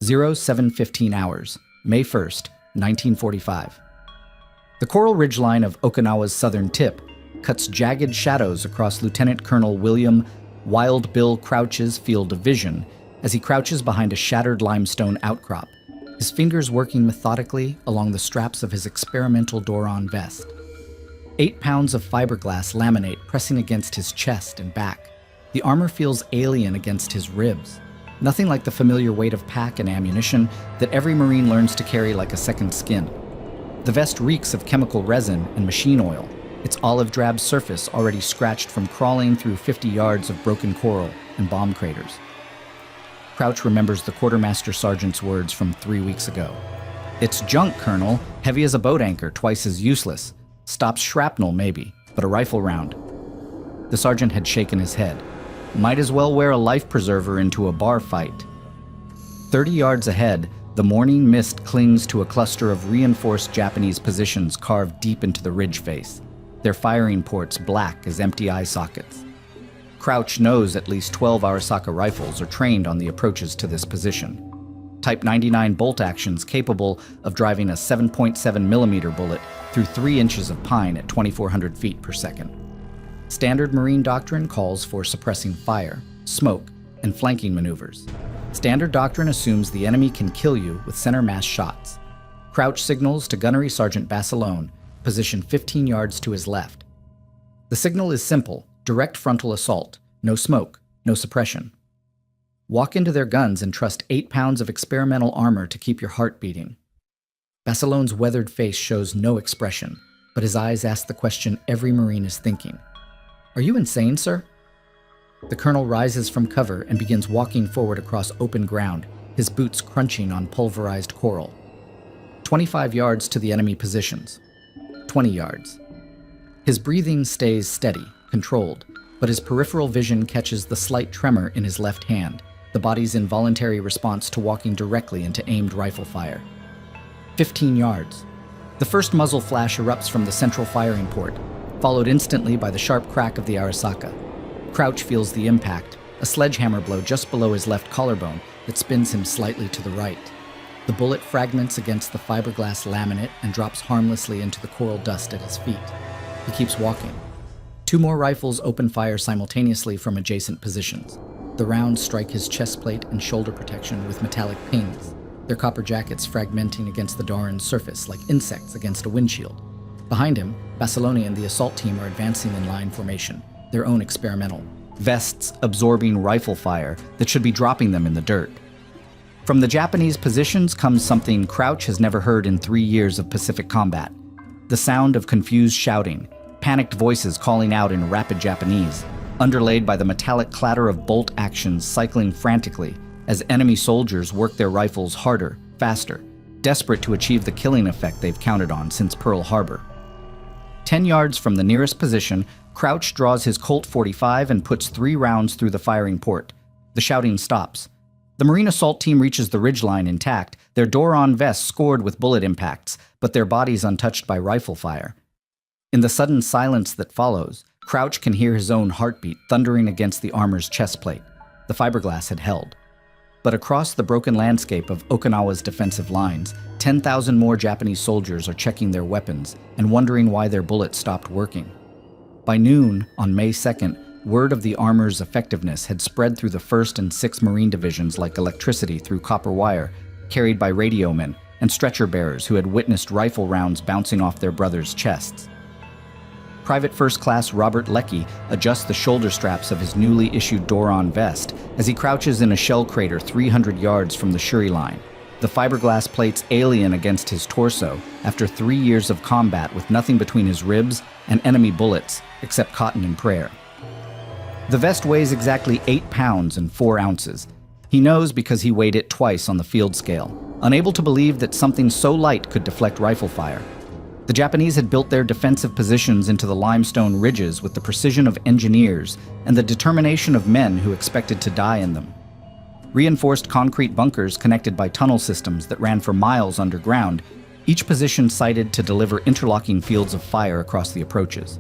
0715 hours, May 1st, 1945. The coral ridgeline of Okinawa's southern tip cuts jagged shadows across Lieutenant Colonel William Wild Bill Crouch's field of vision as he crouches behind a shattered limestone outcrop, his fingers working methodically along the straps of his experimental Doron vest. 8 pounds of fiberglass laminate pressing against his chest and back. The armor feels alien against his ribs. Nothing like the familiar weight of pack and ammunition that every Marine learns to carry like a second skin. The vest reeks of chemical resin and machine oil, its olive drab surface already scratched from crawling through 50 yards of broken coral and bomb craters. Crouch remembers the quartermaster sergeant's words from 3 weeks ago. "It's junk, Colonel, heavy as a boat anchor, twice as useless. Stops shrapnel, maybe, but a rifle round." The sergeant had shaken his head. Might as well wear a life preserver into a bar fight. 30 yards ahead, the morning mist clings to a cluster of reinforced Japanese positions carved deep into the ridge face, their firing ports black as empty eye sockets. Crouch knows at least 12 Arisaka rifles are trained on the approaches to this position. Type 99 bolt actions capable of driving a 7.7mm bullet through 3 inches of pine at 2,400 feet per second. Standard Marine doctrine calls for suppressing fire, smoke, and flanking maneuvers. Standard doctrine assumes the enemy can kill you with center mass shots. Crouch signals to Gunnery Sergeant Basilone, position 15 yards to his left. The signal is simple: direct frontal assault, no smoke, no suppression. Walk into their guns and trust 8 pounds of experimental armor to keep your heart beating. Basilone's weathered face shows no expression, but his eyes ask the question every Marine is thinking. "Are you insane, sir?" The colonel rises from cover and begins walking forward across open ground, his boots crunching on pulverized coral. 25 yards to the enemy positions. 20 yards. His breathing stays steady, controlled, but his peripheral vision catches the slight tremor in his left hand, the body's involuntary response to walking directly into aimed rifle fire. 15 yards. The first muzzle flash erupts from the central firing port, followed instantly by the sharp crack of the Arisaka. Crouch feels the impact, a sledgehammer blow just below his left collarbone that spins him slightly to the right. The bullet fragments against the fiberglass laminate and drops harmlessly into the coral dust at his feet. He keeps walking. 2 more rifles open fire simultaneously from adjacent positions. The rounds strike his chest plate and shoulder protection with metallic pings, their copper jackets fragmenting against the Doran's surface like insects against a windshield. Behind him, Basilone and the assault team are advancing in line formation, their own experimental. Vests absorbing rifle fire that should be dropping them in the dirt. From the Japanese positions comes something Crouch has never heard in 3 years of Pacific combat. The sound of confused shouting, panicked voices calling out in rapid Japanese, underlaid by the metallic clatter of bolt actions cycling frantically as enemy soldiers work their rifles harder, faster, desperate to achieve the killing effect they've counted on since Pearl Harbor. 10 yards from the nearest position, Crouch draws his Colt 45 and puts 3 rounds through the firing port. The shouting stops. The Marine assault team reaches the ridgeline intact, their Doron vests scored with bullet impacts, but their bodies untouched by rifle fire. In the sudden silence that follows, Crouch can hear his own heartbeat thundering against the armor's chest plate. The fiberglass had held. But across the broken landscape of Okinawa's defensive lines, 10,000 more Japanese soldiers are checking their weapons and wondering why their bullets stopped working. By noon, on May 2nd, word of the armor's effectiveness had spread through the 1st and 6th Marine divisions like electricity through copper wire, carried by radio men and stretcher bearers who had witnessed rifle rounds bouncing off their brothers' chests. Private First Class Robert Leckie adjusts the shoulder straps of his newly issued Doron vest as he crouches in a shell crater 300 yards from the Shuri line, the fiberglass plates alien against his torso after 3 years of combat with nothing between his ribs and enemy bullets except cotton and prayer. The vest weighs exactly 8 pounds and 4 ounces. He knows because he weighed it twice on the field scale, unable to believe that something so light could deflect rifle fire. The Japanese had built their defensive positions into the limestone ridges with the precision of engineers and the determination of men who expected to die in them. Reinforced concrete bunkers connected by tunnel systems that ran for miles underground, each position sited to deliver interlocking fields of fire across the approaches.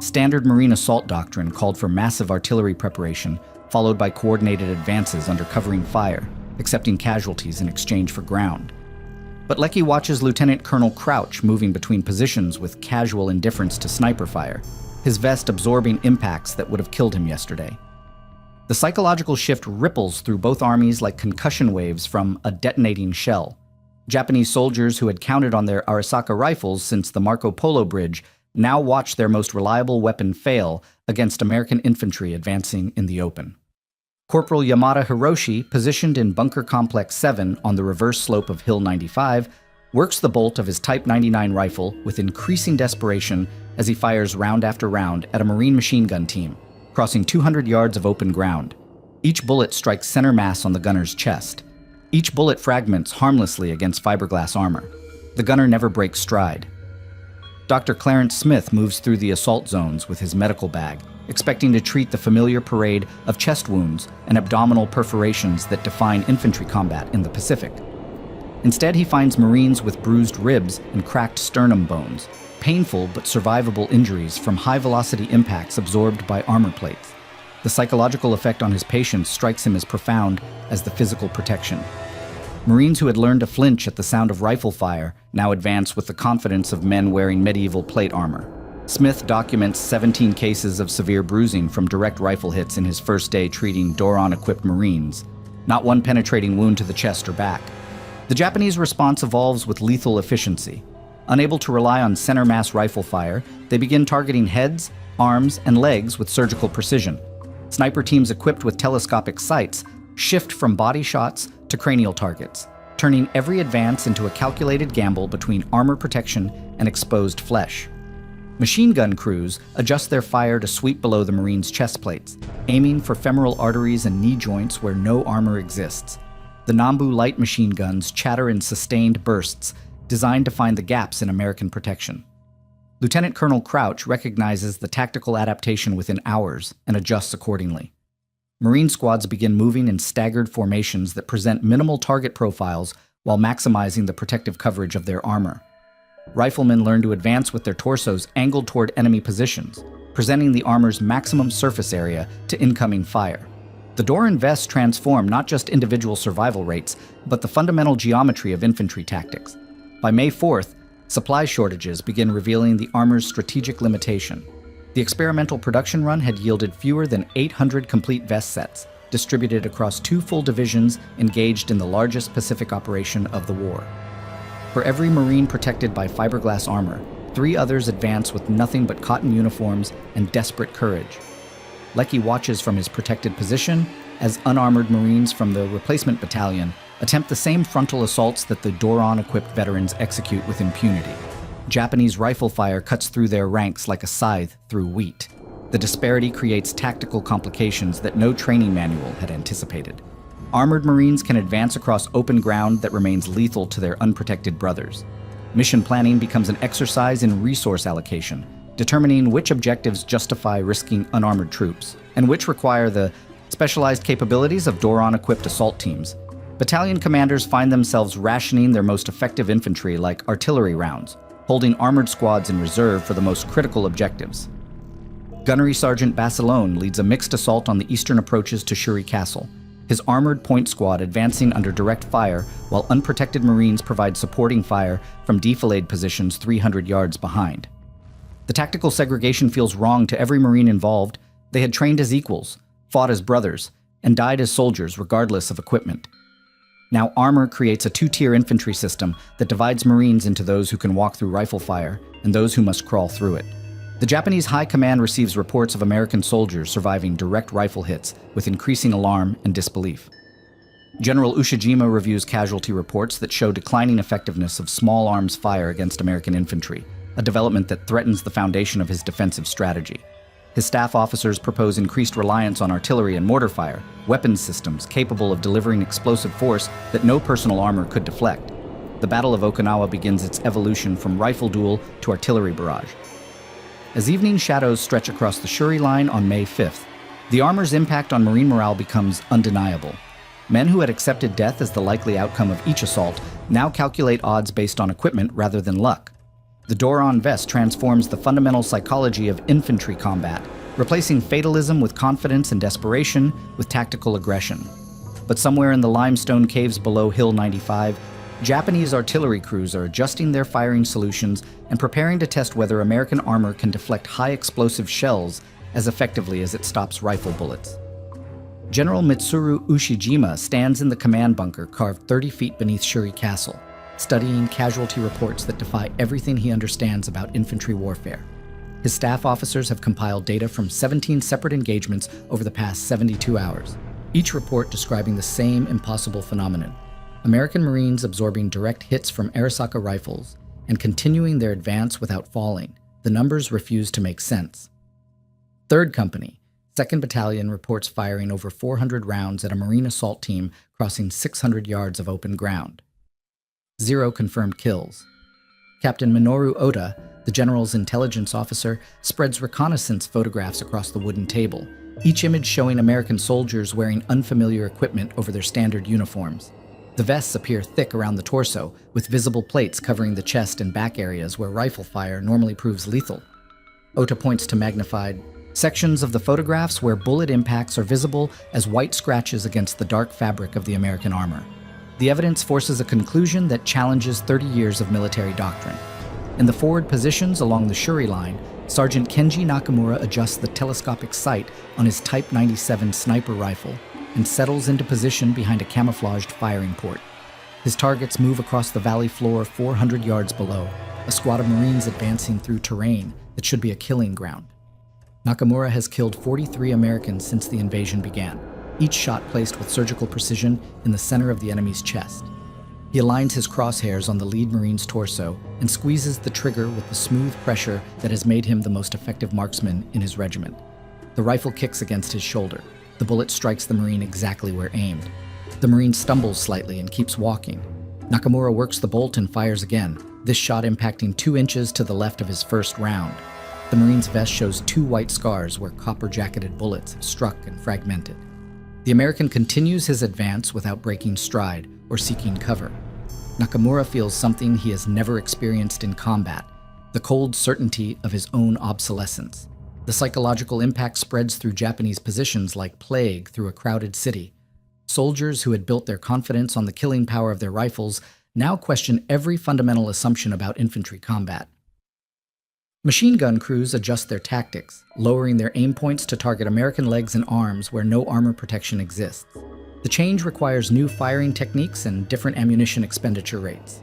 Standard Marine assault doctrine called for massive artillery preparation, followed by coordinated advances under covering fire, accepting casualties in exchange for ground. But Leckie watches Lieutenant Colonel Crouch moving between positions with casual indifference to sniper fire, his vest absorbing impacts that would have killed him yesterday. The psychological shift ripples through both armies like concussion waves from a detonating shell. Japanese soldiers who had counted on their Arisaka rifles since the Marco Polo Bridge now watch their most reliable weapon fail against American infantry advancing in the open. Corporal Yamada Hiroshi, positioned in Bunker Complex 7 on the reverse slope of Hill 95, works the bolt of his Type 99 rifle with increasing desperation as he fires round after round at a Marine machine gun team, crossing 200 yards of open ground. Each bullet strikes center mass on the gunner's chest. Each bullet fragments harmlessly against fiberglass armor. The gunner never breaks stride. Dr. Clarence Smith moves through the assault zones with his medical bag, expecting to treat the familiar parade of chest wounds and abdominal perforations that define infantry combat in the Pacific. Instead, he finds Marines with bruised ribs and cracked sternum bones, painful but survivable injuries from high-velocity impacts absorbed by armor plates. The psychological effect on his patients strikes him as profound as the physical protection. Marines who had learned to flinch at the sound of rifle fire now advance with the confidence of men wearing medieval plate armor. Smith documents 17 cases of severe bruising from direct rifle hits in his first day treating Doron-equipped Marines, not one penetrating wound to the chest or back. The Japanese response evolves with lethal efficiency. Unable to rely on center mass rifle fire, they begin targeting heads, arms, and legs with surgical precision. Sniper teams equipped with telescopic sights shift from body shots to cranial targets, turning every advance into a calculated gamble between armor protection and exposed flesh. Machine gun crews adjust their fire to sweep below the Marines' chest plates, aiming for femoral arteries and knee joints where no armor exists. The Nambu light machine guns chatter in sustained bursts, designed to find the gaps in American protection. Lieutenant Colonel Crouch recognizes the tactical adaptation within hours and adjusts accordingly. Marine squads begin moving in staggered formations that present minimal target profiles while maximizing the protective coverage of their armor. Riflemen learn to advance with their torsos angled toward enemy positions, presenting the armor's maximum surface area to incoming fire. The door and vest transform not just individual survival rates, but the fundamental geometry of infantry tactics. By May 4th, supply shortages begin revealing the armor's strategic limitation. The experimental production run had yielded fewer than 800 complete vest sets, distributed across 2 full divisions engaged in the largest Pacific operation of the war. For every Marine protected by fiberglass armor, 3 others advance with nothing but cotton uniforms and desperate courage. Leckie watches from his protected position as unarmored Marines from the replacement battalion attempt the same frontal assaults that the Doron-equipped veterans execute with impunity. Japanese rifle fire cuts through their ranks like a scythe through wheat. The disparity creates tactical complications that no training manual had anticipated. Armored Marines can advance across open ground that remains lethal to their unprotected brothers. Mission planning becomes an exercise in resource allocation, determining which objectives justify risking unarmored troops, and which require the specialized capabilities of Doron-equipped assault teams. Battalion commanders find themselves rationing their most effective infantry like artillery rounds, holding armored squads in reserve for the most critical objectives. Gunnery Sergeant Basilone leads a mixed assault on the eastern approaches to Shuri Castle, his armored point squad advancing under direct fire while unprotected Marines provide supporting fire from defilade positions 300 yards behind. The tactical segregation feels wrong to every Marine involved. They had trained as equals, fought as brothers, and died as soldiers regardless of equipment. Now armor creates a 2-tier infantry system that divides Marines into those who can walk through rifle fire and those who must crawl through it. The Japanese High Command receives reports of American soldiers surviving direct rifle hits with increasing alarm and disbelief. General Ushijima reviews casualty reports that show declining effectiveness of small arms fire against American infantry, a development that threatens the foundation of his defensive strategy. His staff officers propose increased reliance on artillery and mortar fire, weapons systems capable of delivering explosive force that no personal armor could deflect. The Battle of Okinawa begins its evolution from rifle duel to artillery barrage. As evening shadows stretch across the Shuri line on May 5th, the armor's impact on Marine morale becomes undeniable. Men who had accepted death as the likely outcome of each assault now calculate odds based on equipment rather than luck. The Doron vest transforms the fundamental psychology of infantry combat, replacing fatalism with confidence and desperation with tactical aggression. But somewhere in the limestone caves below Hill 95, Japanese artillery crews are adjusting their firing solutions and preparing to test whether American armor can deflect high explosive shells as effectively as it stops rifle bullets. General Mitsuru Ushijima stands in the command bunker carved 30 feet beneath Shuri Castle, studying casualty reports that defy everything he understands about infantry warfare. His staff officers have compiled data from 17 separate engagements over the past 72 hours, each report describing the same impossible phenomenon: American Marines absorbing direct hits from Arisaka rifles and continuing their advance without falling. The numbers refuse to make sense. 3rd Company, 2nd Battalion reports firing over 400 rounds at a Marine assault team crossing 600 yards of open ground. 0 confirmed kills. Captain Minoru Oda, the general's intelligence officer, spreads reconnaissance photographs across the wooden table, each image showing American soldiers wearing unfamiliar equipment over their standard uniforms. The vests appear thick around the torso, with visible plates covering the chest and back areas where rifle fire normally proves lethal. Ota points to magnified sections of the photographs where bullet impacts are visible as white scratches against the dark fabric of the American armor. The evidence forces a conclusion that challenges 30 years of military doctrine. In the forward positions along the Shuri line, Sergeant Kenji Nakamura adjusts the telescopic sight on his Type 97 sniper rifle and settles into position behind a camouflaged firing port. His targets move across the valley floor 400 yards below, a squad of Marines advancing through terrain that should be a killing ground. Nakamura has killed 43 Americans since the invasion began, each shot placed with surgical precision in the center of the enemy's chest. He aligns his crosshairs on the lead Marine's torso and squeezes the trigger with the smooth pressure that has made him the most effective marksman in his regiment. The rifle kicks against his shoulder. The bullet strikes the Marine exactly where aimed. The Marine stumbles slightly and keeps walking. Nakamura works the bolt and fires again, this shot impacting 2 inches to the left of his first round. The Marine's vest shows 2 white scars where copper-jacketed bullets have struck and fragmented. The American continues his advance without breaking stride or seeking cover. Nakamura feels something he has never experienced in combat: the cold certainty of his own obsolescence. The psychological impact spreads through Japanese positions like plague through a crowded city. Soldiers who had built their confidence on the killing power of their rifles now question every fundamental assumption about infantry combat. Machine gun crews adjust their tactics, lowering their aim points to target American legs and arms where no armor protection exists. The change requires new firing techniques and different ammunition expenditure rates.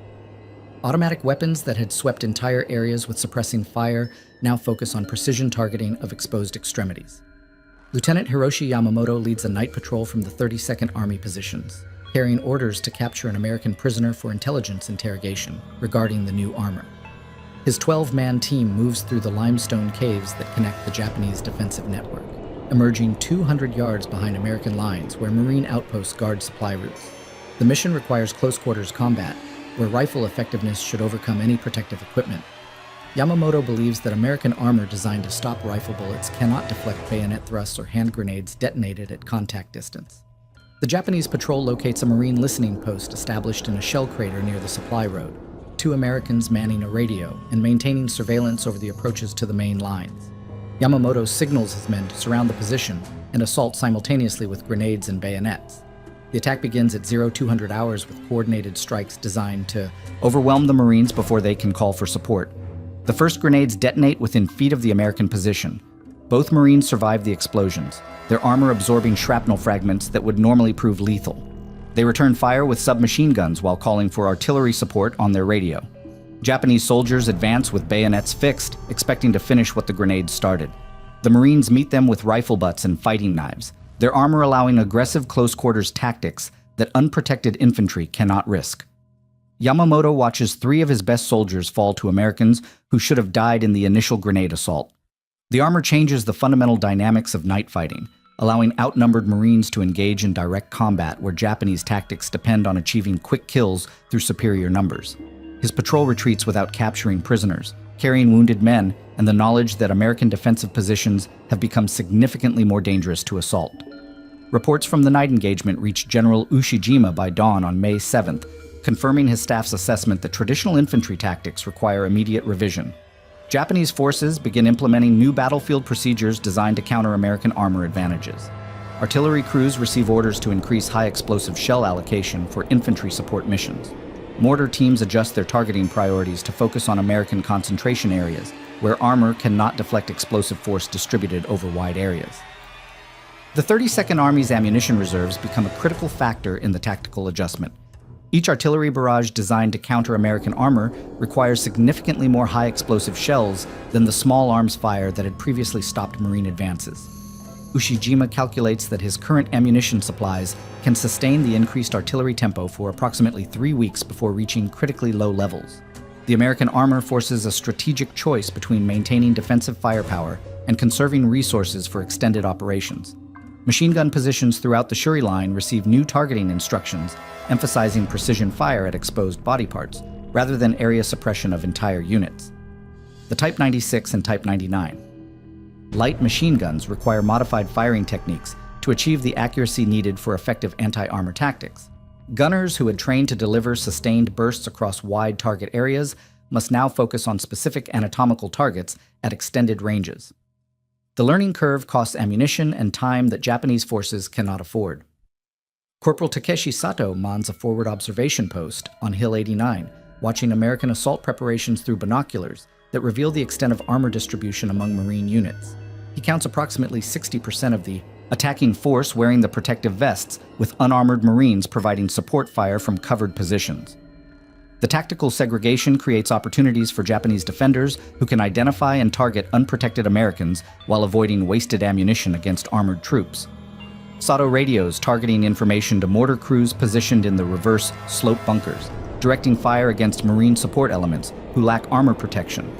Automatic weapons that had swept entire areas with suppressing fire now focus on precision targeting of exposed extremities. Lieutenant Hiroshi Yamamoto leads a night patrol from the 32nd Army positions, carrying orders to capture an American prisoner for intelligence interrogation regarding the new armor. His 12-man team moves through the limestone caves that connect the Japanese defensive network, emerging 200 yards behind American lines where Marine outposts guard supply routes. The mission requires close-quarters combat, where rifle effectiveness should overcome any protective equipment. Yamamoto believes that American armor designed to stop rifle bullets cannot deflect bayonet thrusts or hand grenades detonated at contact distance. The Japanese patrol locates a Marine listening post established in a shell crater near the supply road, 2 Americans manning a radio and maintaining surveillance over the approaches to the main lines. Yamamoto signals his men to surround the position and assault simultaneously with grenades and bayonets. The attack begins at 0200 hours with coordinated strikes designed to overwhelm the Marines before they can call for support. The first grenades detonate within feet of the American position. Both Marines survive the explosions, their armor absorbing shrapnel fragments that would normally prove lethal. They return fire with submachine guns while calling for artillery support on their radio. Japanese soldiers advance with bayonets fixed, expecting to finish what the grenades started. The Marines meet them with rifle butts and fighting knives, their armor allowing aggressive close-quarters tactics that unprotected infantry cannot risk. Yamamoto watches 3 of his best soldiers fall to Americans who should have died in the initial grenade assault. The armor changes the fundamental dynamics of night fighting, allowing outnumbered Marines to engage in direct combat where Japanese tactics depend on achieving quick kills through superior numbers. His patrol retreats without capturing prisoners, carrying wounded men, and the knowledge that American defensive positions have become significantly more dangerous to assault. Reports from the night engagement reached General Ushijima by dawn on May 7th, confirming his staff's assessment that traditional infantry tactics require immediate revision. Japanese forces begin implementing new battlefield procedures designed to counter American armor advantages. Artillery crews receive orders to increase high-explosive shell allocation for infantry support missions. Mortar teams adjust their targeting priorities to focus on American concentration areas, where armor cannot deflect explosive force distributed over wide areas. The 32nd Army's ammunition reserves become a critical factor in the tactical adjustment. Each artillery barrage designed to counter American armor requires significantly more high-explosive shells than the small arms fire that had previously stopped Marine advances. Ushijima calculates that his current ammunition supplies can sustain the increased artillery tempo for approximately 3 weeks before reaching critically low levels. The American armor forces a strategic choice between maintaining defensive firepower and conserving resources for extended operations. Machine gun positions throughout the Shuri line receive new targeting instructions, emphasizing precision fire at exposed body parts, rather than area suppression of entire units. The Type 96 and Type 99. Light machine guns require modified firing techniques to achieve the accuracy needed for effective anti-armor tactics. Gunners who had trained to deliver sustained bursts across wide target areas must now focus on specific anatomical targets at extended ranges. The learning curve costs ammunition and time that Japanese forces cannot afford. Corporal Takeshi Sato mans a forward observation post on Hill 89, watching American assault preparations through binoculars that reveal the extent of armor distribution among Marine units. He counts approximately 60% of the attacking force wearing the protective vests, with unarmored Marines providing support fire from covered positions. The tactical segregation creates opportunities for Japanese defenders who can identify and target unprotected Americans while avoiding wasted ammunition against armored troops. Sato radios targeting information to mortar crews positioned in the reverse slope bunkers, directing fire against Marine support elements who lack armor protection.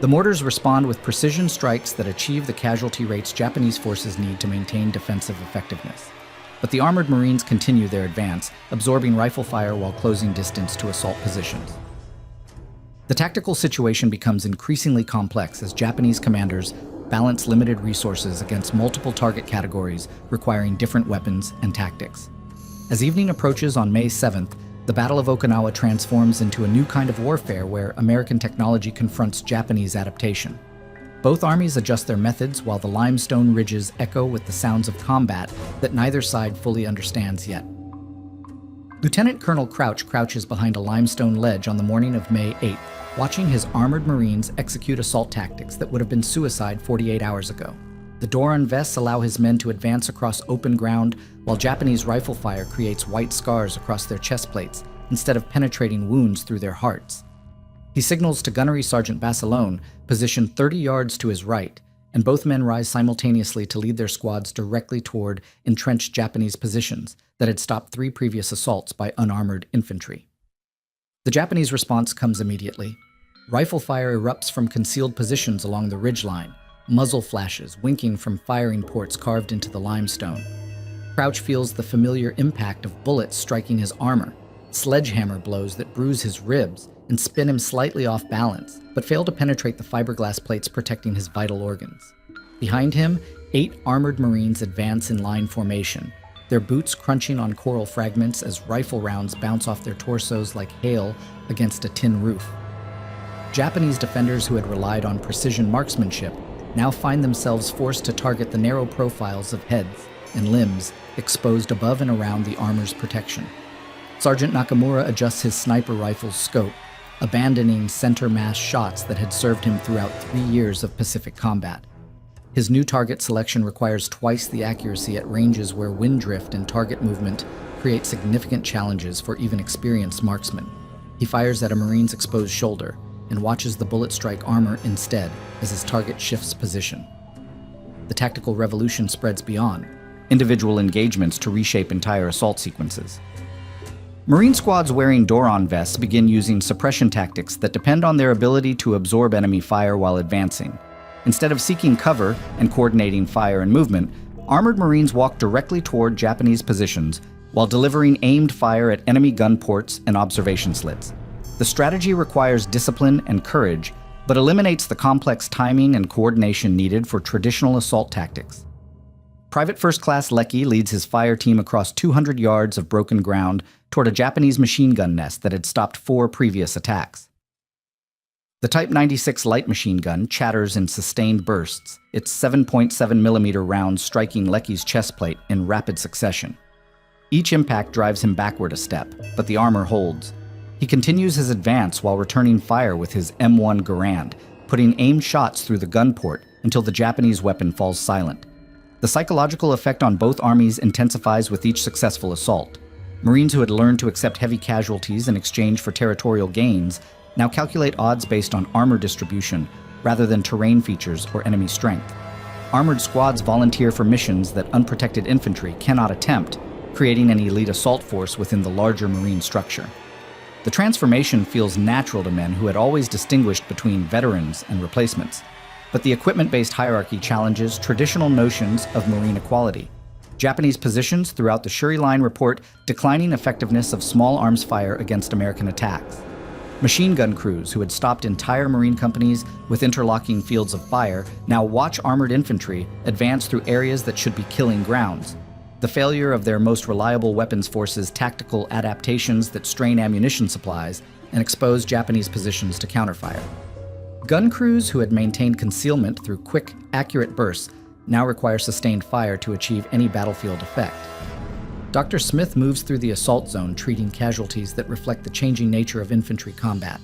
The mortars respond with precision strikes that achieve the casualty rates Japanese forces need to maintain defensive effectiveness. But the armored Marines continue their advance, absorbing rifle fire while closing distance to assault positions. The tactical situation becomes increasingly complex as Japanese commanders balance limited resources against multiple target categories requiring different weapons and tactics. As evening approaches on May 7th, the Battle of Okinawa transforms into a new kind of warfare where American technology confronts Japanese adaptation. Both armies adjust their methods while the limestone ridges echo with the sounds of combat that neither side fully understands yet. Lieutenant Colonel Crouch crouches behind a limestone ledge on the morning of May 8th, watching his armored Marines execute assault tactics that would have been suicide 48 hours ago. The Doran vests allow his men to advance across open ground, while Japanese rifle fire creates white scars across their chest plates instead of penetrating wounds through their hearts. He signals to Gunnery Sergeant Basilone, positioned 30 yards to his right, and both men rise simultaneously to lead their squads directly toward entrenched Japanese positions that had stopped 3 previous assaults by unarmored infantry. The Japanese response comes immediately. Rifle fire erupts from concealed positions along the ridgeline, muzzle flashes winking from firing ports carved into the limestone. Crouch feels the familiar impact of bullets striking his armor, sledgehammer blows that bruise his ribs and spin him slightly off balance, but fail to penetrate the fiberglass plates protecting his vital organs. Behind him, 8 armored Marines advance in line formation, their boots crunching on coral fragments as rifle rounds bounce off their torsos like hail against a tin roof. Japanese defenders who had relied on precision marksmanship now find themselves forced to target the narrow profiles of heads and limbs exposed above and around the armor's protection. Sergeant Nakamura adjusts his sniper rifle's scope, abandoning center mass shots that had served him throughout 3 years of Pacific combat. His new target selection requires twice the accuracy at ranges where wind drift and target movement create significant challenges for even experienced marksmen. He fires at a Marine's exposed shoulder and watches the bullet strike armor instead as his target shifts position. The tactical revolution spreads beyond individual engagements to reshape entire assault sequences. Marine squads wearing Doran vests begin using suppression tactics that depend on their ability to absorb enemy fire while advancing. Instead of seeking cover and coordinating fire and movement, armored Marines walk directly toward Japanese positions while delivering aimed fire at enemy gun ports and observation slits. The strategy requires discipline and courage, but eliminates the complex timing and coordination needed for traditional assault tactics. Private First Class Leckie leads his fire team across 200 yards of broken ground toward a Japanese machine gun nest that had stopped 4 previous attacks. The Type 96 light machine gun chatters in sustained bursts, its 7.7mm rounds striking Lecky's chest plate in rapid succession. Each impact drives him backward a step, but the armor holds. He continues his advance while returning fire with his M1 Garand, putting aimed shots through the gun port until the Japanese weapon falls silent. The psychological effect on both armies intensifies with each successful assault. Marines who had learned to accept heavy casualties in exchange for territorial gains now calculate odds based on armor distribution rather than terrain features or enemy strength. Armored squads volunteer for missions that unprotected infantry cannot attempt, creating an elite assault force within the larger Marine structure. The transformation feels natural to men who had always distinguished between veterans and replacements, but the equipment-based hierarchy challenges traditional notions of Marine equality. Japanese positions throughout the Shuri Line report declining effectiveness of small arms fire against American attacks. Machine gun crews who had stopped entire Marine companies with interlocking fields of fire now watch armored infantry advance through areas that should be killing grounds. The failure of their most reliable weapons forces tactical adaptations that strain ammunition supplies and expose Japanese positions to counterfire. Gun crews who had maintained concealment through quick, accurate bursts now require sustained fire to achieve any battlefield effect. Dr. Smith moves through the assault zone, treating casualties that reflect the changing nature of infantry combat.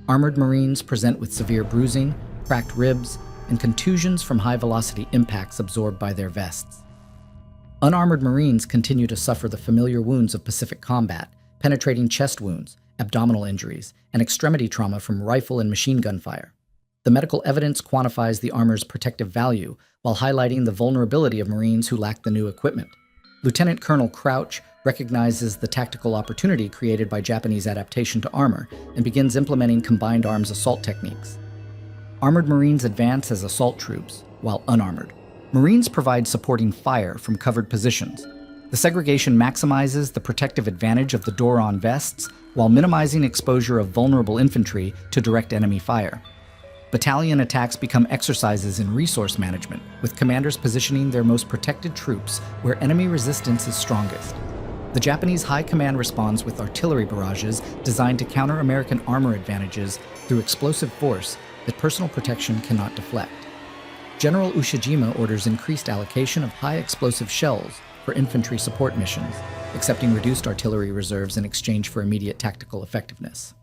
Armored Marines present with severe bruising, cracked ribs, and contusions from high-velocity impacts absorbed by their vests. Unarmored Marines continue to suffer the familiar wounds of Pacific combat, penetrating chest wounds, abdominal injuries, and extremity trauma from rifle and machine gun fire. The medical evidence quantifies the armor's protective value while highlighting the vulnerability of Marines who lack the new equipment. Lieutenant Colonel Crouch recognizes the tactical opportunity created by Japanese adaptation to armor and begins implementing combined arms assault techniques. Armored Marines advance as assault troops, while unarmored. Marines provide supporting fire from covered positions. The segregation maximizes the protective advantage of the door-on vests while minimizing exposure of vulnerable infantry to direct enemy fire. Battalion attacks become exercises in resource management, with commanders positioning their most protected troops where enemy resistance is strongest. The Japanese High Command responds with artillery barrages designed to counter American armor advantages through explosive force that personal protection cannot deflect. General Ushijima orders increased allocation of high-explosive shells for infantry support missions, accepting reduced artillery reserves in exchange for immediate tactical effectiveness.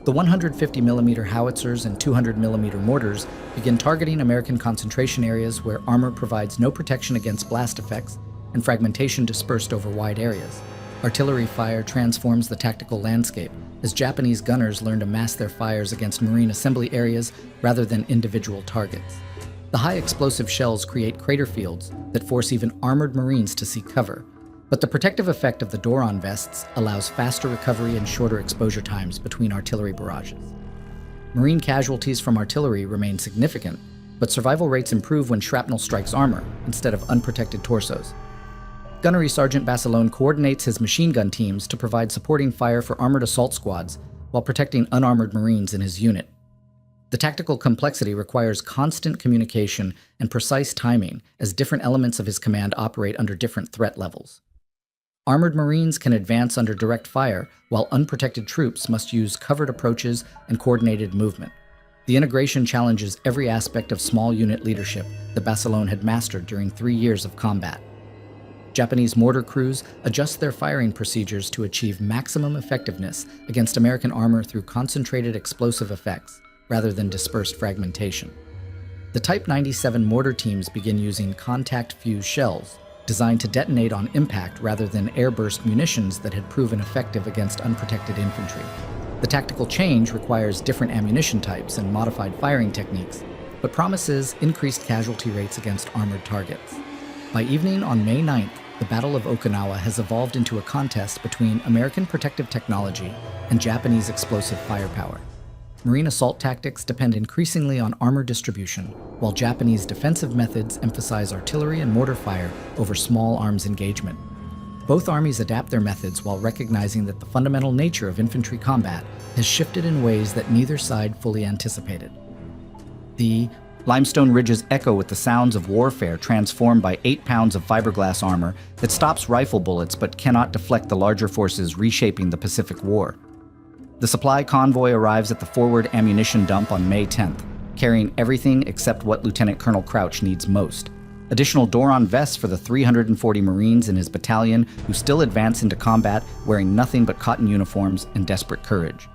The 150mm howitzers and 200mm mortars begin targeting American concentration areas where armor provides no protection against blast effects and fragmentation dispersed over wide areas. Artillery fire transforms the tactical landscape as Japanese gunners learn to mass their fires against Marine assembly areas rather than individual targets. The high explosive shells create crater fields that force even armored Marines to seek cover, but the protective effect of the door-on vests allows faster recovery and shorter exposure times between artillery barrages. Marine casualties from artillery remain significant, but survival rates improve when shrapnel strikes armor instead of unprotected torsos. Gunnery Sergeant Basilone coordinates his machine gun teams to provide supporting fire for armored assault squads while protecting unarmored Marines in his unit. The tactical complexity requires constant communication and precise timing as different elements of his command operate under different threat levels. Armored Marines can advance under direct fire, while unprotected troops must use covered approaches and coordinated movement. The integration challenges every aspect of small unit leadership that Basilone had mastered during 3 years of combat. Japanese mortar crews adjust their firing procedures to achieve maximum effectiveness against American armor through concentrated explosive effects, rather than dispersed fragmentation. The Type 97 mortar teams begin using contact-fused shells, designed to detonate on impact rather than airburst munitions that had proven effective against unprotected infantry. The tactical change requires different ammunition types and modified firing techniques, but promises increased casualty rates against armored targets. By evening on May 9th, the Battle of Okinawa has evolved into a contest between American protective technology and Japanese explosive firepower. Marine assault tactics depend increasingly on armor distribution, while Japanese defensive methods emphasize artillery and mortar fire over small arms engagement. Both armies adapt their methods while recognizing that the fundamental nature of infantry combat has shifted in ways that neither side fully anticipated. The limestone ridges echo with the sounds of warfare transformed by 8 pounds of fiberglass armor that stops rifle bullets but cannot deflect the larger forces reshaping the Pacific War. The supply convoy arrives at the forward ammunition dump on May 10th, carrying everything except what Lieutenant Colonel Crouch needs most: additional Doron vests for the 340 Marines in his battalion who still advance into combat wearing nothing but cotton uniforms and desperate courage.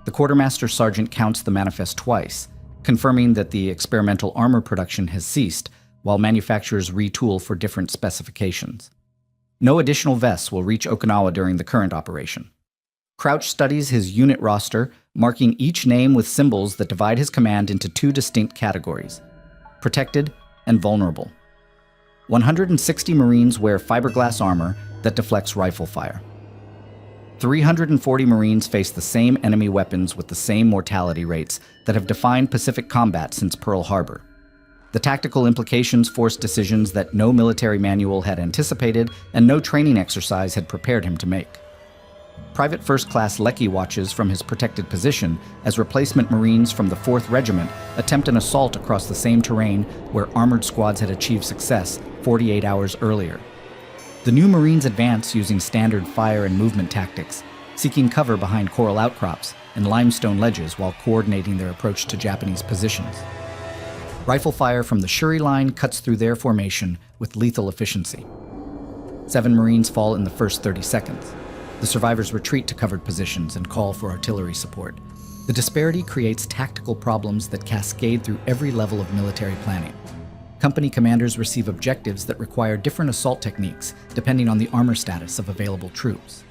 The quartermaster sergeant counts the manifest twice, confirming that the experimental armor production has ceased, while manufacturers retool for different specifications. No additional vests will reach Okinawa during the current operation. Crouch studies his unit roster, marking each name with symbols that divide his command into two distinct categories: protected and vulnerable. 160 Marines wear fiberglass armor that deflects rifle fire. 340 Marines face the same enemy weapons with the same mortality rates that have defined Pacific combat since Pearl Harbor. The tactical implications forced decisions that no military manual had anticipated and no training exercise had prepared him to make. Private First Class Leckie watches from his protected position as replacement Marines from the 4th Regiment attempt an assault across the same terrain where armored squads had achieved success 48 hours earlier. The new Marines advance using standard fire and movement tactics, seeking cover behind coral outcrops and limestone ledges while coordinating their approach to Japanese positions. Rifle fire from the Shuri line cuts through their formation with lethal efficiency. 7 Marines fall in the first 30 seconds. The survivors retreat to covered positions and call for artillery support. The disparity creates tactical problems that cascade through every level of military planning. Company commanders receive objectives that require different assault techniques depending on the armor status of available troops.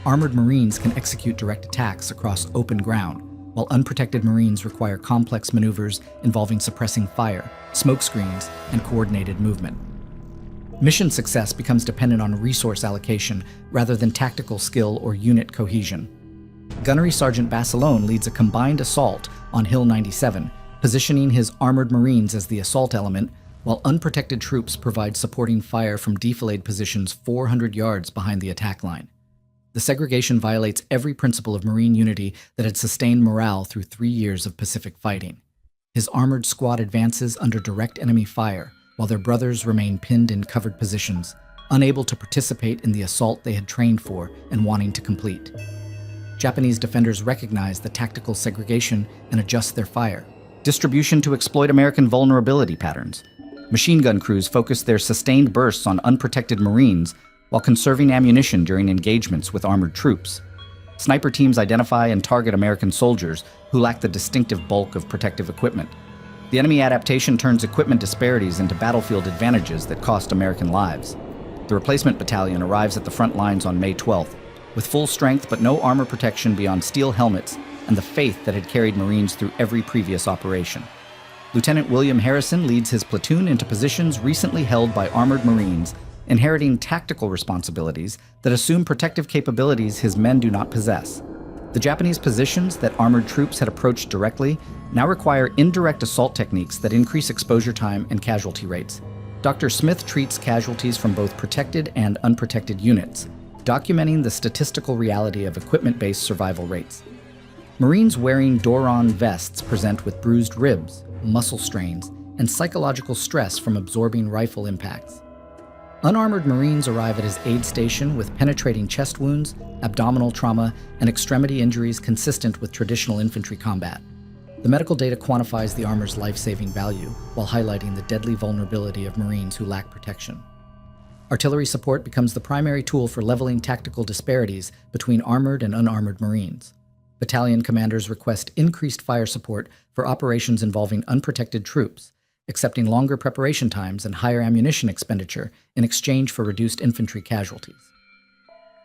Armored Marines can execute direct attacks across open ground, while unprotected Marines require complex maneuvers involving suppressing fire, smoke screens, and coordinated movement. Mission success becomes dependent on resource allocation rather than tactical skill or unit cohesion. Gunnery Sergeant Basilone leads a combined assault on Hill 97, positioning his armored Marines as the assault element, while unprotected troops provide supporting fire from defilade positions 400 yards behind the attack line. The segregation violates every principle of Marine unity that had sustained morale through 3 years of Pacific fighting. His armored squad advances under direct enemy fire, while their brothers remain pinned in covered positions, unable to participate in the assault they had trained for and wanting to complete. Japanese defenders recognize the tactical segregation and adjust their fire. Distribution to exploit American vulnerability patterns. Machine gun crews focus their sustained bursts on unprotected Marines while conserving ammunition during engagements with armored troops. Sniper teams identify and target American soldiers who lack the distinctive bulk of protective equipment. The enemy adaptation turns equipment disparities into battlefield advantages that cost American lives. The replacement battalion arrives at the front lines on May 12th, with full strength but no armor protection beyond steel helmets and the faith that had carried Marines through every previous operation. Lieutenant William Harrison leads his platoon into positions recently held by armored Marines, inheriting tactical responsibilities that assume protective capabilities his men do not possess. The Japanese positions that armored troops had approached directly now require indirect assault techniques that increase exposure time and casualty rates. Dr. Smith treats casualties from both protected and unprotected units, documenting the statistical reality of equipment-based survival rates. Marines wearing Doron vests present with bruised ribs, muscle strains, and psychological stress from absorbing rifle impacts. Unarmored Marines arrive at his aid station with penetrating chest wounds, abdominal trauma, and extremity injuries consistent with traditional infantry combat. The medical data quantifies the armor's life-saving value while highlighting the deadly vulnerability of Marines who lack protection. Artillery support becomes the primary tool for leveling tactical disparities between armored and unarmored Marines. Battalion commanders request increased fire support for operations involving unprotected troops, accepting longer preparation times and higher ammunition expenditure in exchange for reduced infantry casualties.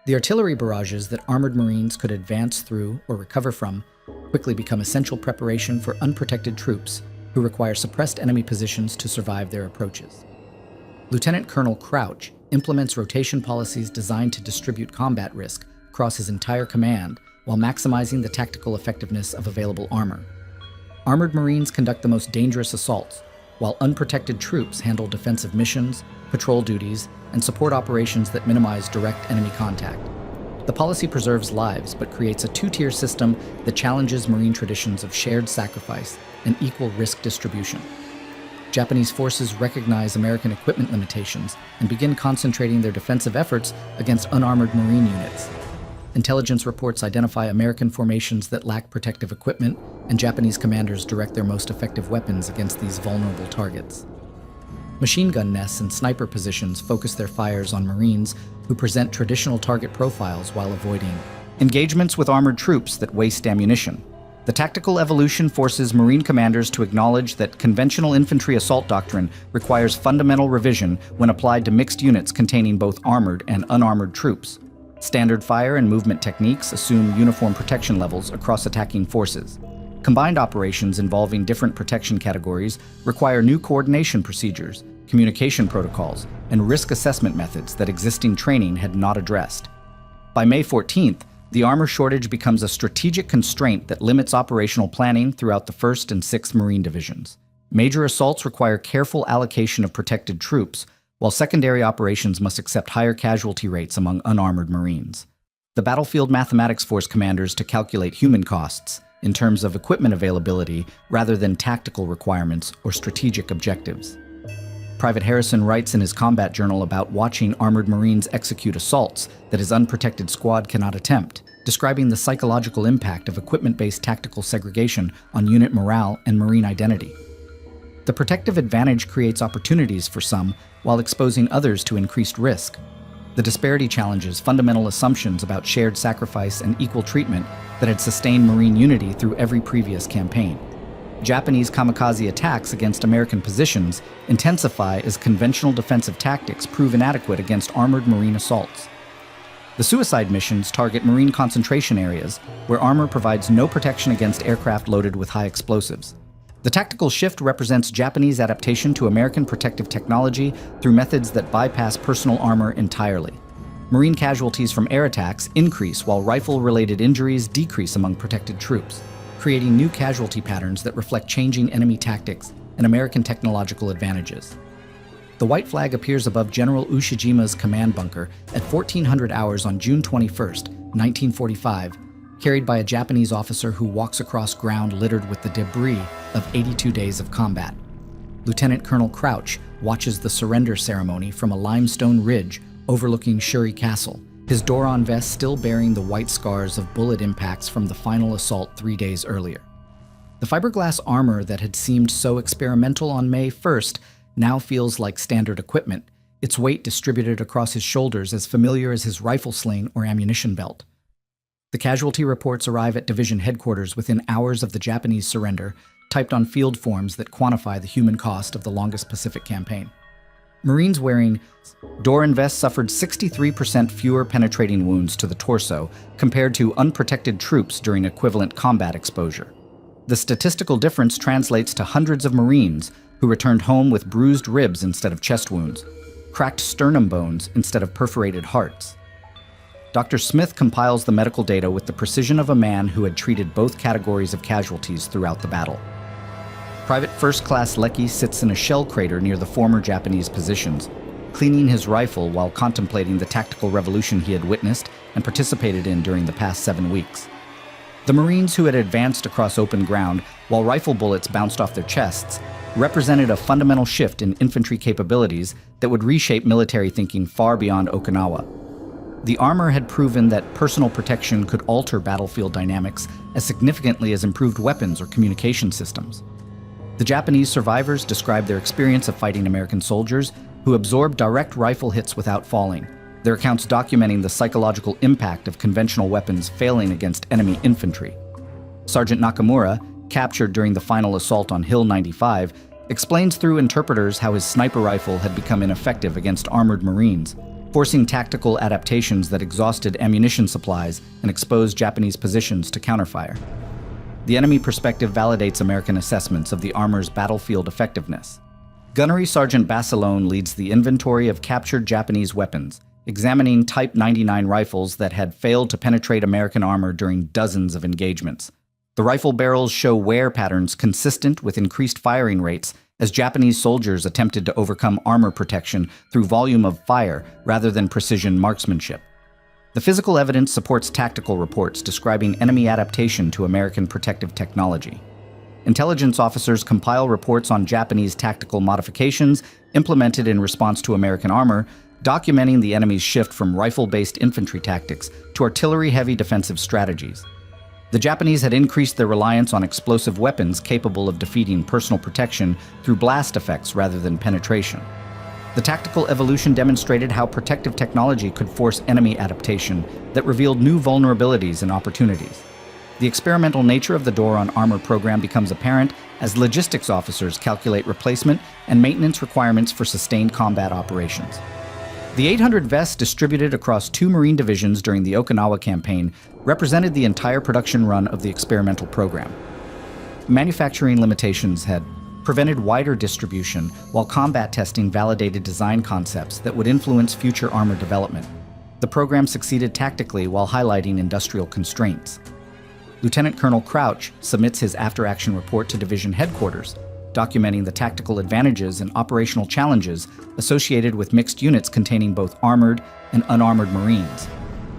The artillery barrages that armored Marines could advance through or recover from quickly become essential preparation for unprotected troops who require suppressed enemy positions to survive their approaches. Lieutenant Colonel Crouch implements rotation policies designed to distribute combat risk across his entire command while maximizing the tactical effectiveness of available armor. Armored Marines conduct the most dangerous assaults, while unprotected troops handle defensive missions, patrol duties, and support operations that minimize direct enemy contact. The policy preserves lives, but creates a two-tier system that challenges Marine traditions of shared sacrifice and equal risk distribution. Japanese forces recognize American equipment limitations and begin concentrating their defensive efforts against unarmored Marine units. Intelligence reports identify American formations that lack protective equipment, and Japanese commanders direct their most effective weapons against these vulnerable targets. Machine gun nests and sniper positions focus their fires on Marines who present traditional target profiles while avoiding engagements with armored troops that waste ammunition. The tactical evolution forces Marine commanders to acknowledge that conventional infantry assault doctrine requires fundamental revision when applied to mixed units containing both armored and unarmored troops. Standard fire and movement techniques assume uniform protection levels across attacking forces. Combined operations involving different protection categories require new coordination procedures, communication protocols, and risk assessment methods that existing training had not addressed. By May 14th, the armor shortage becomes a strategic constraint that limits operational planning throughout the 1st and 6th Marine Divisions. Major assaults require careful allocation of protected troops, while secondary operations must accept higher casualty rates among unarmored Marines. The battlefield mathematics force commanders to calculate human costs in terms of equipment availability rather than tactical requirements or strategic objectives. Private Harrison writes in his combat journal about watching armored Marines execute assaults that his unprotected squad cannot attempt, describing the psychological impact of equipment-based tactical segregation on unit morale and Marine identity. The protective advantage creates opportunities for some while exposing others to increased risk. The disparity challenges fundamental assumptions about shared sacrifice and equal treatment that had sustained Marine unity through every previous campaign. Japanese kamikaze attacks against American positions intensify as conventional defensive tactics prove inadequate against armored Marine assaults. The suicide missions target Marine concentration areas where armor provides no protection against aircraft loaded with high explosives. The tactical shift represents Japanese adaptation to American protective technology through methods that bypass personal armor entirely. Marine casualties from air attacks increase while rifle-related injuries decrease among protected troops, creating new casualty patterns that reflect changing enemy tactics and American technological advantages. The white flag appears above General Ushijima's command bunker at 1400 hours on June 21, 1945, carried by a Japanese officer who walks across ground littered with the debris of 82 days of combat. Lieutenant Colonel Crouch watches the surrender ceremony from a limestone ridge overlooking Shuri Castle, his Doron vest still bearing the white scars of bullet impacts from the final assault 3 days earlier. The fiberglass armor that had seemed so experimental on May 1st now feels like standard equipment, its weight distributed across his shoulders as familiar as his rifle sling or ammunition belt. The casualty reports arrive at division headquarters within hours of the Japanese surrender, typed on field forms that quantify the human cost of the longest Pacific campaign. Marines wearing Doron vests suffered 63% fewer penetrating wounds to the torso compared to unprotected troops during equivalent combat exposure. The statistical difference translates to hundreds of Marines who returned home with bruised ribs instead of chest wounds, cracked sternum bones instead of perforated hearts. Dr. Smith compiles the medical data with the precision of a man who had treated both categories of casualties throughout the battle. Private First Class Leckie sits in a shell crater near the former Japanese positions, cleaning his rifle while contemplating the tactical revolution he had witnessed and participated in during the past 7 weeks. The Marines who had advanced across open ground while rifle bullets bounced off their chests represented a fundamental shift in infantry capabilities that would reshape military thinking far beyond Okinawa. The armor had proven that personal protection could alter battlefield dynamics as significantly as improved weapons or communication systems. The Japanese survivors described their experience of fighting American soldiers who absorbed direct rifle hits without falling, their accounts documenting the psychological impact of conventional weapons failing against enemy infantry. Sergeant Nakamura, captured during the final assault on Hill 95, explains through interpreters how his sniper rifle had become ineffective against armored Marines, forcing tactical adaptations that exhausted ammunition supplies and exposed Japanese positions to counterfire. The enemy perspective validates American assessments of the armor's battlefield effectiveness. Gunnery Sergeant Basilone leads the inventory of captured Japanese weapons, examining Type 99 rifles that had failed to penetrate American armor during dozens of engagements. The rifle barrels show wear patterns consistent with increased firing rates as Japanese soldiers attempted to overcome armor protection through volume of fire rather than precision marksmanship. The physical evidence supports tactical reports describing enemy adaptation to American protective technology. Intelligence officers compile reports on Japanese tactical modifications implemented in response to American armor, documenting the enemy's shift from rifle-based infantry tactics to artillery-heavy defensive strategies. The Japanese had increased their reliance on explosive weapons capable of defeating personal protection through blast effects rather than penetration. The tactical evolution demonstrated how protective technology could force enemy adaptation that revealed new vulnerabilities and opportunities. The experimental nature of the door-on-armor program becomes apparent as logistics officers calculate replacement and maintenance requirements for sustained combat operations. The 800 vests distributed across 2 Marine divisions during the Okinawa campaign represented the entire production run of the experimental program. Manufacturing limitations had prevented wider distribution, while combat testing validated design concepts that would influence future armor development. The program succeeded tactically while highlighting industrial constraints. Lieutenant Colonel Crouch submits his after-action report to division headquarters, documenting the tactical advantages and operational challenges associated with mixed units containing both armored and unarmored Marines.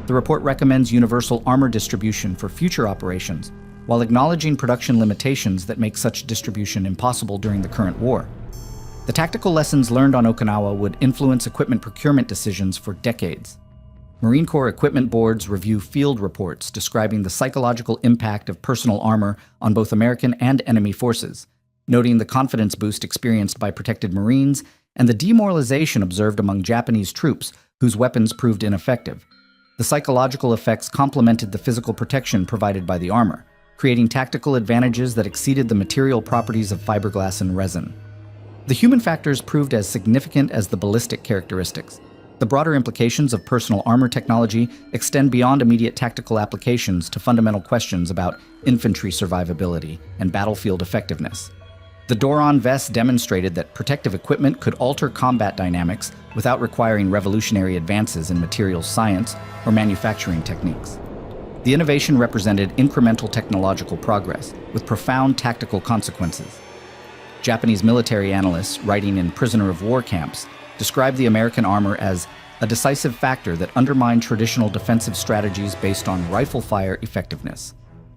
The report recommends universal armor distribution for future operations, while acknowledging production limitations that make such distribution impossible during the current war. The tactical lessons learned on Okinawa would influence equipment procurement decisions for decades. Marine Corps equipment boards review field reports describing the psychological impact of personal armor on both American and enemy forces, noting the confidence boost experienced by protected Marines and the demoralization observed among Japanese troops whose weapons proved ineffective. The psychological effects complemented the physical protection provided by the armor, creating tactical advantages that exceeded the material properties of fiberglass and resin. The human factors proved as significant as the ballistic characteristics. The broader implications of personal armor technology extend beyond immediate tactical applications to fundamental questions about infantry survivability and battlefield effectiveness. The door-on vests demonstrated that protective equipment could alter combat dynamics without requiring revolutionary advances in materials science or manufacturing techniques. The innovation represented incremental technological progress with profound tactical consequences. Japanese military analysts writing in prisoner of war camps described the American armor as a decisive factor that undermined traditional defensive strategies based on rifle fire effectiveness.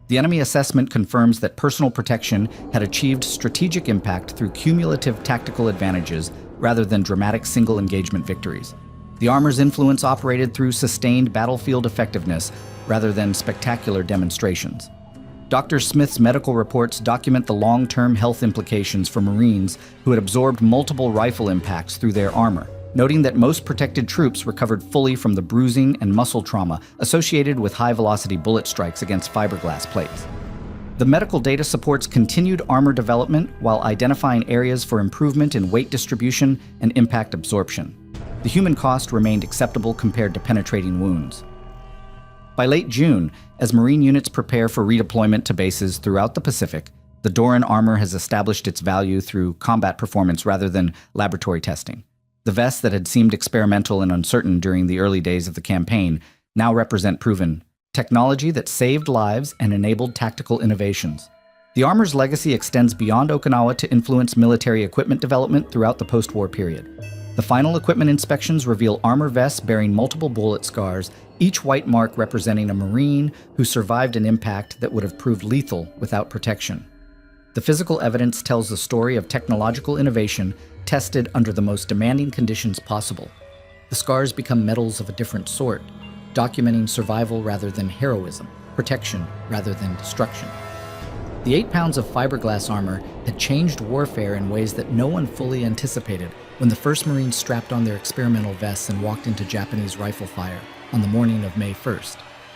The enemy assessment confirms that personal protection had achieved strategic impact through cumulative tactical advantages rather than dramatic single engagement victories. The armor's influence operated through sustained battlefield effectiveness rather than spectacular demonstrations. Dr. Smith's medical reports document the long-term health implications for Marines who had absorbed multiple rifle impacts through their armor, noting that most protected troops recovered fully from the bruising and muscle trauma associated with high-velocity bullet strikes against fiberglass plates. The medical data supports continued armor development while identifying areas for improvement in weight distribution and impact absorption. The human cost remained acceptable compared to penetrating wounds. By late June, as Marine units prepare for redeployment to bases throughout the Pacific, the Doran armor has established its value through combat performance rather than laboratory testing. The vests that had seemed experimental and uncertain during the early days of the campaign now represent proven technology that saved lives and enabled tactical innovations. The armor's legacy extends beyond Okinawa to influence military equipment development throughout the post-war period. The final equipment inspections reveal armor vests bearing multiple bullet scars, each white mark representing a Marine who survived an impact that would have proved lethal without protection. The physical evidence tells the story of technological innovation tested under the most demanding conditions possible. The scars become medals of a different sort, documenting survival rather than heroism, protection rather than destruction. The 8 pounds of fiberglass armor had changed warfare in ways that no one fully anticipated when the first Marines strapped on their experimental vests and walked into Japanese rifle fire on the morning of May 1st.